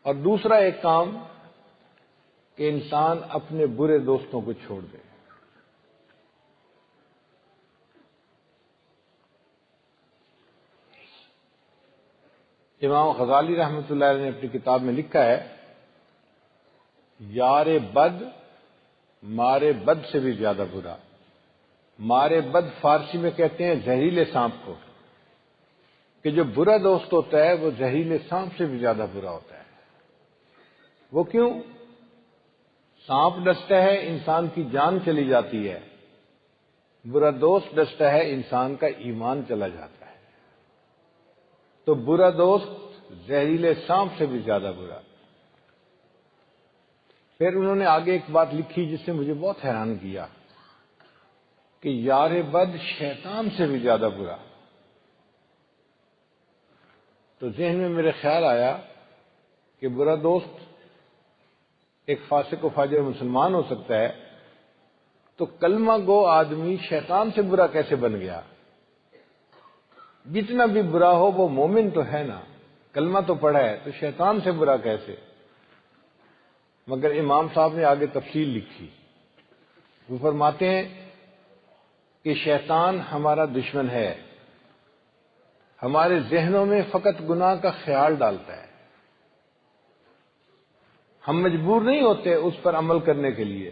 اور دوسرا ایک کام کہ انسان اپنے برے دوستوں کو چھوڑ دے۔ امام غزالی رحمۃ اللہ علیہ نے اپنی کتاب میں لکھا ہے، یار بد مارے بد سے بھی زیادہ برا۔ مارے بد فارسی میں کہتے ہیں زہریلے سانپ کو، کہ جو برا دوست ہوتا ہے وہ زہریلے سانپ سے بھی زیادہ برا ہوتا ہے۔ وہ کیوں؟ سانپ ڈستا ہے انسان کی جان چلی جاتی ہے، برا دوست ڈستا ہے انسان کا ایمان چلا جاتا ہے۔ تو برا دوست زہریلے سانپ سے بھی زیادہ برا۔ پھر انہوں نے آگے ایک بات لکھی جس نے مجھے بہت حیران کیا کہ یار بد شیطان سے بھی زیادہ برا۔ تو ذہن میں میرے خیال آیا کہ برا دوست ایک فاسق و فاجر مسلمان ہو سکتا ہے، تو کلمہ گو آدمی شیطان سے برا کیسے بن گیا؟ جتنا بھی برا ہو وہ مومن تو ہے نا، کلمہ تو پڑھا ہے، تو شیطان سے برا کیسے؟ مگر امام صاحب نے آگے تفصیل لکھی۔ وہ فرماتے ہیں کہ شیطان ہمارا دشمن ہے، ہمارے ذہنوں میں فقط گناہ کا خیال ڈالتا ہے، ہم مجبور نہیں ہوتے اس پر عمل کرنے کے لیے،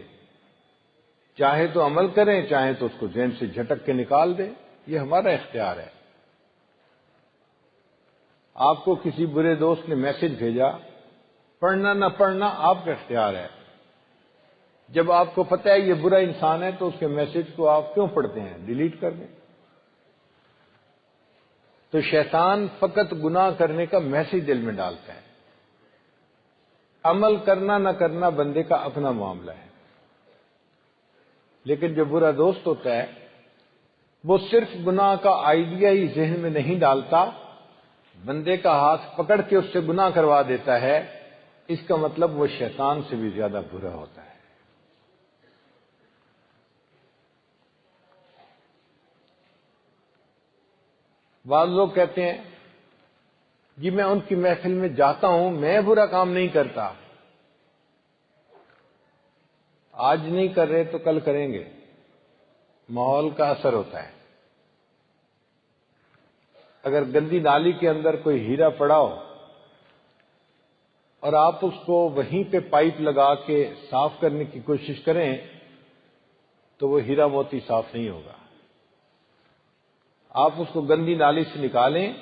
چاہے تو عمل کریں، چاہے تو اس کو ذہن سے جھٹک کے نکال دیں، یہ ہمارا اختیار ہے۔ آپ کو کسی برے دوست نے میسج بھیجا، پڑھنا نہ پڑھنا آپ کا اختیار ہے۔ جب آپ کو پتہ ہے یہ برا انسان ہے تو اس کے میسج کو آپ کیوں پڑھتے ہیں؟ ڈیلیٹ کر دیں۔ تو شیطان فقط گناہ کرنے کا میسج دل میں ڈالتا ہے، عمل کرنا نہ کرنا بندے کا اپنا معاملہ ہے۔ لیکن جو برا دوست ہوتا ہے وہ صرف گناہ کا آئیڈیا ہی ذہن میں نہیں ڈالتا، بندے کا ہاتھ پکڑ کے اس سے گناہ کروا دیتا ہے، اس کا مطلب وہ شیطان سے بھی زیادہ برا ہوتا ہے۔ بعض لوگ کہتے ہیں جی میں ان کی محفل میں جاتا ہوں، میں برا کام نہیں کرتا، آج نہیں کر رہے تو کل کریں گے، ماحول کا اثر ہوتا ہے۔ اگر گندی نالی کے اندر کوئی ہیرا پڑا ہو اور آپ اس کو وہیں پہ پائپ لگا کے صاف کرنے کی کوشش کریں تو وہ ہیرا موتی صاف نہیں ہوگا۔ آپ اس کو گندی نالی سے نکالیں،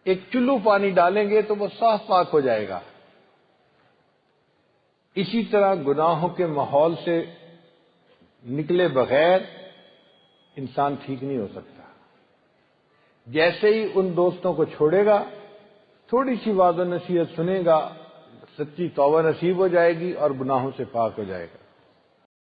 ایک چلو پانی ڈالیں گے تو وہ صاف پاک ہو جائے گا۔ اسی طرح گناہوں کے ماحول سے نکلے بغیر انسان ٹھیک نہیں ہو سکتا۔ جیسے ہی ان دوستوں کو چھوڑے گا، تھوڑی سی وعظ و نصیحت سنے گا، سچی توبہ نصیب ہو جائے گی اور گناہوں سے پاک ہو جائے گا۔